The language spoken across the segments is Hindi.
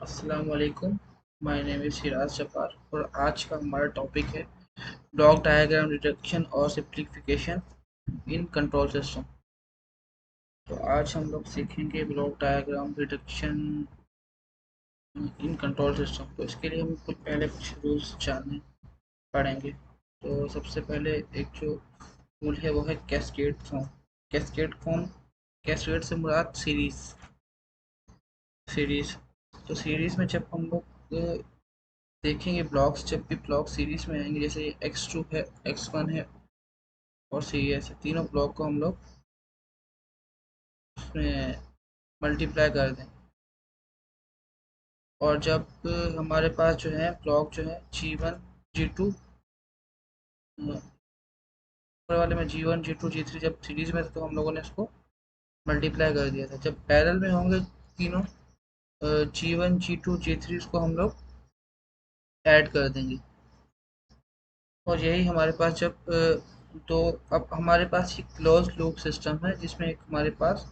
अस्सलाम वालेकुम। My name is Siraj Jabbar और आज का हमारा टॉपिक है ब्लॉक डायग्राम डिटेक्शन और सिंप्लीफिकेशन इन कंट्रोल सिस्टम। तो आज हम लोग सीखेंगे block diagram detection in control system. तो इसके लिए हम कुछ रूल्स जानने पड़ेंगे। तो सबसे पहले एक जो रूल है वो है cascade form. Cascade form, cascade से मुराद सीरीज। तो सीरीज में जब हम लोग देखेंगे ब्लॉक्स, जब भी ब्लॉक सीरीज में आएंगे, जैसे x2 है, x1 है और cs है, तीनों ब्लॉक को हम लोग उसमें मल्टीप्लाई कर दें। और जब हमारे पास जो है ब्लॉक जो है g1 g2, ऊपर वाले में g1 g2 g3 जब सीरीज में था तो हम लोगों ने इसको मल्टीप्लाई कर दिया था। जब पैरेलल में होंगे तीनों g1 g2 g3 उसको हम लोग ऐड कर देंगे। और यही हमारे पास जब तो अब हमारे पास ये क्लोज लूप सिस्टम है जिसमें एक हमारे पास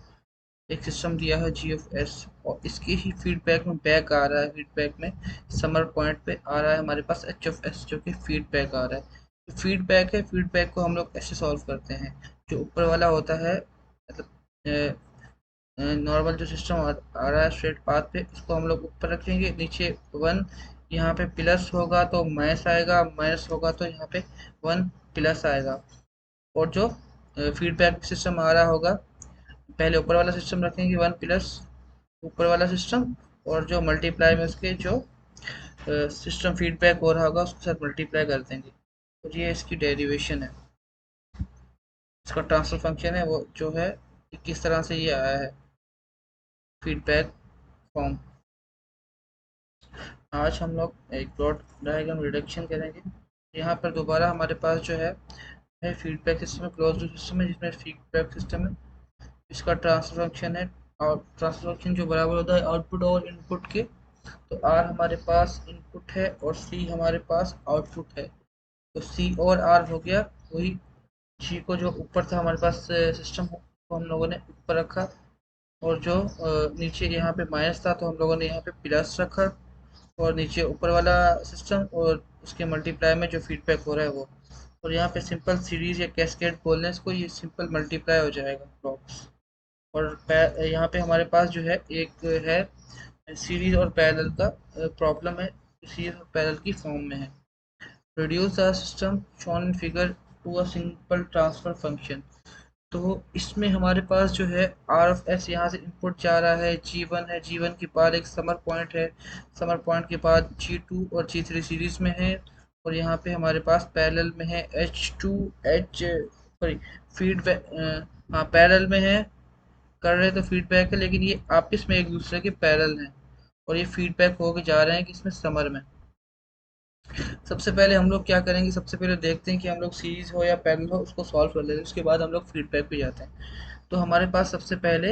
एक सिस्टम दिया है जी ऑफ एस, और इसके ही फीडबैक में बैक आ रहा है, फीडबैक में समर पॉइंट पे आ रहा है हमारे पास एच ऑफ एस जो कि फीडबैक आ रहा है। जो फीडबैक है, फीडबैक को हम लोग ऐसे सॉल्व करते हैं। जो ऊपर वाला होता है, मतलब नॉर्मल जो सिस्टम आ रहा है स्ट्रेट पाथ पे, उसको हम लोग ऊपर रखेंगे, नीचे वन, यहाँ पे प्लस होगा तो माइनस आएगा, माइनस होगा तो यहाँ पे वन प्लस आएगा। और जो फीडबैक सिस्टम आ रहा होगा, पहले ऊपर वाला सिस्टम रखेंगे वन प्लस ऊपर वाला सिस्टम, और जो मल्टीप्लाई में उसके जो सिस्टम फीडबैक हो रहा होगा उसके साथ मल्टीप्लाई कर देंगे। और ये इसकी डेरिवेशन है, इसका ट्रांसफर फंक्शन है, वो जो है किस तरह से ये आया है फीडबैक फॉर्म। आज हम लोग एक प्लॉट डायग्राम रिडक्शन करेंगे। यहाँ पर दोबारा हमारे पास जो है फीडबैक सिस्टम है, क्लोज लूप सिस्टम है जिसमें फीडबैक सिस्टम है, इसका ट्रांसफर फंक्शन है। और ट्रांसफर फंक्शन जो बराबर होता है आउटपुट और इनपुट के। तो आर हमारे पास इनपुट है और सी हमारे पास आउटपुट है। तो सी और आर हो गया वही। जी को जो ऊपर था हमारे पास सिस्टम को हम लोगों ने ऊपर रखा, और जो नीचे यहाँ पे माइनस था तो हम लोगों ने यहाँ पे प्लस रखा, और नीचे ऊपर वाला सिस्टम और उसके मल्टीप्लाई में जो फीडबैक हो रहा है वो। और यहाँ पे सिंपल सीरीज या कैस्केड बोलने इसको, ये सिंपल मल्टीप्लाई हो जाएगा ब्लॉक्स। और यहाँ पे हमारे पास जो है एक है सीरीज और पैरेलल का प्रॉब्लम है, सीरीज और पैरेलल की फॉर्म में है। Reduce the system shown in figure to a simple transfer function. तो इसमें हमारे पास जो है आर ऑफ एस, यहाँ से इनपुट जा रहा है जी1 है, जी1 के बाद एक समर पॉइंट है, समर पॉइंट के बाद जी2 और जी3 सीरीज में है, और यहाँ पे हमारे पास पैरेलल में है एच2 एच सॉरी फीडबैक, हाँ पैरेलल में है, कर रहे तो फीडबैक है, लेकिन ये आपस में एक दूसरे के पैरेलल हैं, और ये फीडबैक होके जा रहे हैं कि इसमें समर में। सबसे पहले हम लोग क्या करेंगे, सबसे पहले देखते हैं कि हम लोग सीरीज हो या पैरेलल हो, उसको सॉल्व कर लेते हैं, उसके बाद हम लोग फीडबैक पे जाते हैं। तो हमारे पास सबसे पहले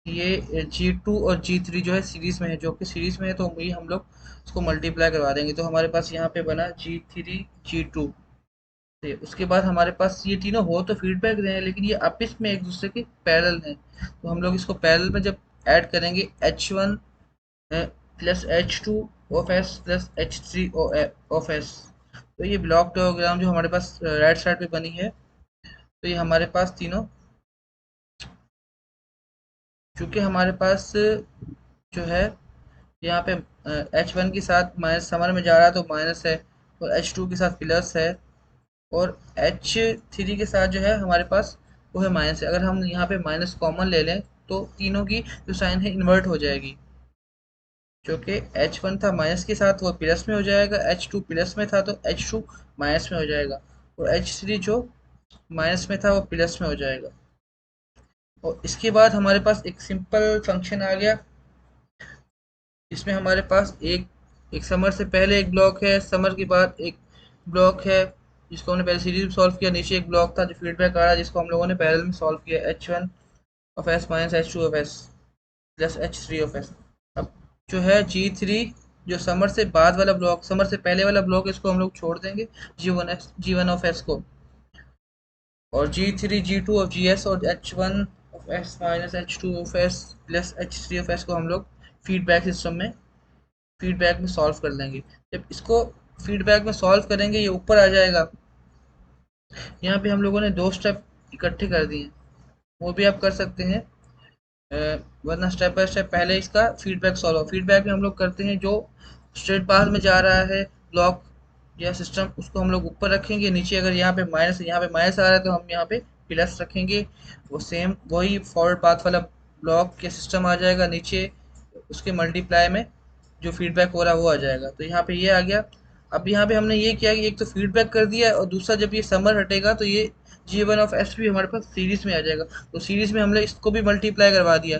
ये जी2 और जी3 जो है सीरीज में है, जो कि सीरीज में है तो वही हम लोग उसको मल्टीप्लाई करवा देंगे। तो हमारे पास यहाँ पे बना जी3 जी2। उसके बाद हमारे पास ये तीनों हो तो फीडबैक रहे हैं, लेकिन ये आपस में एक दूसरे के पैरेलल हैं। तो हम लोग इसको पैरेलल में जब ऐड करेंगे H1 plus H2 of S plus H3 of S, तो ये ब्लॉक डायग्राम जो हमारे पास राइट साइड पे बनी है, तो ये हमारे पास तीनों, चूंकि हमारे पास जो है यहाँ पे H1 के साथ माइनस समर में जा रहा है तो माइनस है, और H2 के साथ प्लस है, और H3 के साथ जो है हमारे पास वो है माइनस है। अगर हम यहाँ पे माइनस कॉमन ले लें तो तीनों की जो साइन है इन्वर्ट हो जाएगी। जो कि H1 था माइनस के साथ वो प्लस में हो जाएगा, H2 प्लस में था तो H2 माइनस में हो जाएगा, और H3 जो माइनस में था वो प्लस में हो जाएगा। और इसके बाद हमारे पास एक सिंपल फंक्शन आ गया, इसमें हमारे पास एक एक समर से पहले एक ब्लॉक है, समर के बाद एक ब्लॉक है जिसको हमने पहले सीरीज में सॉल्व किया, नीचे एक ब्लॉक था जो फीडबैक आ रहा है जिसको हम लोगों ने पैरेलल में सॉल्व किया, H1 of S minus H2 of S plus H3 of S. अब जो है जी3, जो समर से बाद वाला ब्लॉक, समर से पहले वाला ब्लॉक, इसको हम लोग छोड़ देंगे जी वन ऑफ एस को, और जी3 जी2 ऑफ जी एस और H1 of S minus H2 of S plus H3 of S को हम लोग फीडबैक सिस्टम में फीडबैक में सॉल्व कर लेंगे। जब इसको फीडबैक में सॉल्व करेंगे ये ऊपर आ जाएगा। यहाँ पे हम लोगों ने दो स्टेप इकट्ठे कर दिए, वो भी आप कर सकते हैं। वरना स्टेप बाय स्टेप पहले इसका फीडबैक सॉल्व हो। फीडबैक में हम लोग करते हैं जो स्ट्रेट पाथ में जा रहा है ब्लॉक या सिस्टम, उसको हम लोग ऊपर रखेंगे। नीचे अगर यहाँ पे माइनस आ रहा है तो हम यहाँ पे प्लस रखेंगे। वो सेम वही फॉरवर्ड पाथ वाला ब्लॉक या सिस्टम आ जाएगा, नीचे उसके मल्टीप्लाई में जो फीडबैक हो रहा है वो आ जाएगा। तो यहाँ पे ये आ गया। अब यहाँ पे हमने ये किया कि एक तो फीडबैक कर दिया और दूसरा जब ये समर हटेगा तो ये G1 ऑफ एस भी हमारे पास सीरीज में आ जाएगा। तो सीरीज में हमने इसको भी मल्टीप्लाई करवा दिया,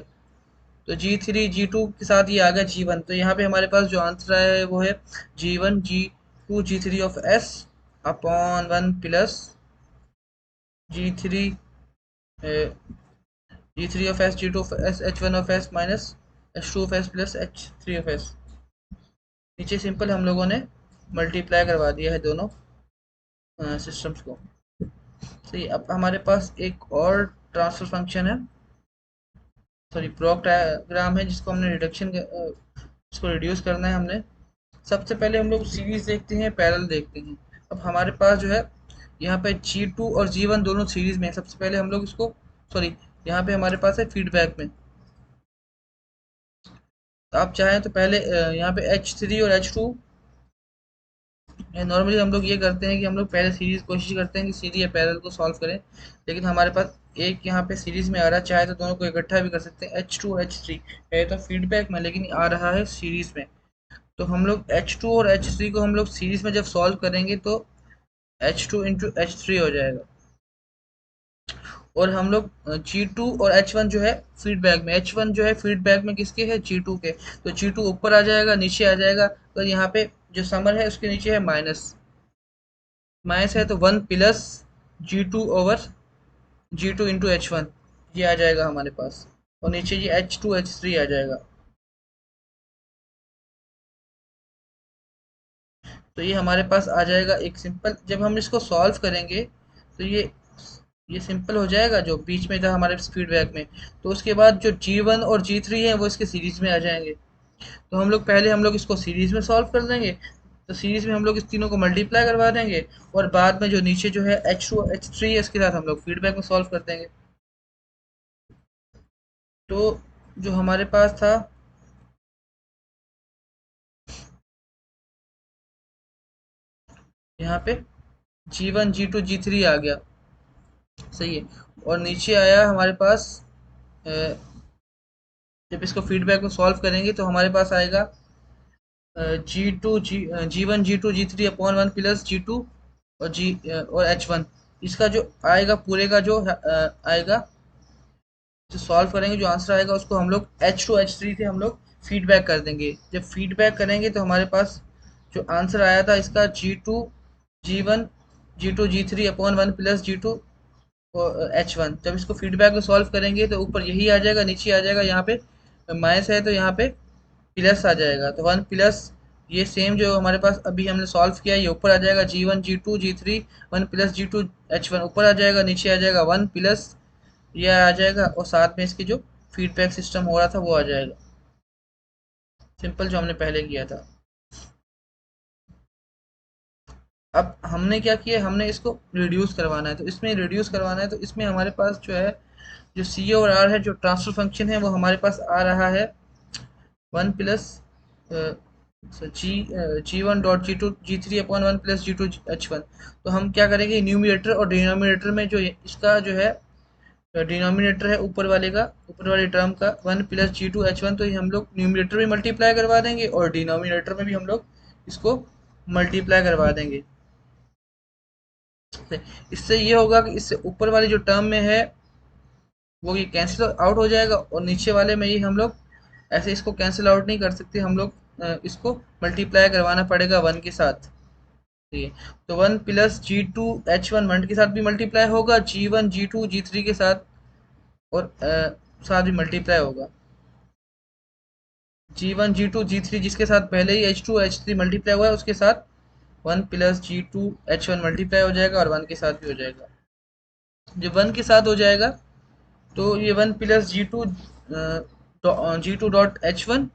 तो G3 G2 के साथ ये आ गया G1। तो यहाँ पे हमारे पास जो आंसर आया है वो है G1 G2 G3 of S upon 1 plus G3 G3 of S G2 of S H1 of S minus H2 of S plus H3 of S। नीचे सिंपल हम लोगों ने मल्टीप्लाई करवा दिया है दोनों सिस्टम्स को। सही। अब हमारे पास एक और ट्रांसफर फंक्शन है, सॉरी ब्लॉक डायग्राम है, जिसको हमने इसको रिड्यूस करना है हमने। सबसे पहले हम लोग सीरीज देखते हैं, पैरेलल देखते हैं। अब हमारे पास जो है यहाँ पे G2 और G1 दोनों सीरीज में है। सबसे पहले हम लोग इसको, सॉरी यहाँ पे हमारे पास है फीडबैक में। तो आप चाहें तो पहले यहाँ पे H3 और H2, नॉर्मली हम लोग ये करते हैं कि हम लोग पहले सीरीज कोशिश करते हैं कि सीरीज या पैरेलल को सॉल्व करें, लेकिन हमारे पास एक यहाँ पे सीरीज में आ रहा है, चाहे तो दोनों को इकट्ठा भी कर सकते हैं। H2 और H3 है तो फीडबैक में, लेकिन आ रहा है सीरीज में। तो हम लोग H2 और H3 को हम लोग सीरीज में जब सॉल्व करेंगे तो H2 इंटू H3 हो जाएगा। और हम लोग G2 और H1 जो है फीडबैक में, H1 जो है फीडबैक में किसके है, G2 के। तो G2 ऊपर आ जाएगा, नीचे आ जाएगा। तो यहाँ पे जो समर है उसके नीचे है माइनस, माइनस है तो 1 plus G2 over G2 into H1 ये आ जाएगा हमारे पास। और नीचे ये H2 H3 आ जाएगा। तो ये हमारे पास आ जाएगा एक सिंपल। जब हम इसको सॉल्व करेंगे तो ये सिंपल हो जाएगा जो बीच में था हमारे फीडबैक में। तो उसके बाद जो G1 और G3 है वो इसके सीरीज में आ जाएंगे। तो हम लोग इसको सीरीज में सॉल्व कर देंगे। तो सीरीज में हम लोग इस तीनों को मल्टीप्लाई करवा देंगे और बाद में जो नीचे जो है H2 H3 है इसके साथ हम लोग फीडबैक में सॉल्व कर देंगे। तो जो हमारे पास था यहाँ पे G1 G2 G3 आ गया, सही है। और नीचे आया हमारे पास अ, जब इसको फीडबैक में सॉल्व करेंगे तो हमारे पास आएगा G1 G2 G3 upon 1 plus G2 और और H1। इसका जो आएगा पूरे का जो आएगा, जो सॉल्व करेंगे जो आंसर आएगा उसको हम लोग H2 H3 से हम लोग फीडबैक कर देंगे। जब फीडबैक करेंगे तो हमारे पास जो आंसर आया था इसका G2 G1 G2 G3 upon 1 plus G2 और H1। जब इसको फीडबैक में सॉल्व करेंगे तो ऊपर यही आ जाएगा, नीचे आ जाएगा। यहाँ पे माइनस है तो यहाँ पे प्लस आ जाएगा। तो 1 प्लस ये सेम जो हमारे पास अभी हमने सॉल्व किया ये ऊपर आ जाएगा, G1 G2 G3 1 plus G2 H1 ऊपर आ जाएगा, नीचे आ जाएगा 1 प्लस ये आ जाएगा और साथ में इसकी जो फीडबैक सिस्टम हो रहा था वो आ जाएगा, सिंपल जो हमने पहले किया था। अब हमने क्या किया, हमने इसको रिड्यूस करवाना है। तो इसमें रिड्यूस करवाना है तो इसमें हमारे पास जो है जो सी और आर है, जो ट्रांसफर फंक्शन है वो हमारे पास आ रहा है 1 plus G1 dot G3 upon 1 plus G2 H1। तो हम क्या करेंगे, न्यूमिनेटर और डिनोमिनेटर में जो इसका जो है डिनोमिनेटर है ऊपर वाले का, ऊपर वाले टर्म का 1 प्लस G2 H1, तो ये हम लोग न्यूमिनेटर में मल्टीप्लाई करवा देंगे और डिनोमिनेटर में भी हम लोग इसको मल्टीप्लाई करवा देंगे। इससे ये होगा कि इससे ऊपर वाली जो टर्म में है वो ये कैंसिल आउट हो जाएगा और नीचे वाले में ये हम लोग ऐसे इसको कैंसिल आउट नहीं कर सकते, हम लोग इसको मल्टीप्लाई करवाना पड़ेगा 1 के साथ। ठीक है। तो 1 प्लस G2 H1 1 के साथ भी मल्टीप्लाई होगा, G1 G2 G3 के साथ और साथ भी मल्टीप्लाई होगा। G1 G2 G3 जिसके साथ पहले ही H2 H3 मल्टीप्लाई हुआ है उसके साथ 1 प्लस G2 H1 मल्टीप्लाई हो जाएगा और 1 के साथ भी हो जाएगा। जब 1 के साथ हो जाएगा तो ये 1 plus G2 G2 dot H1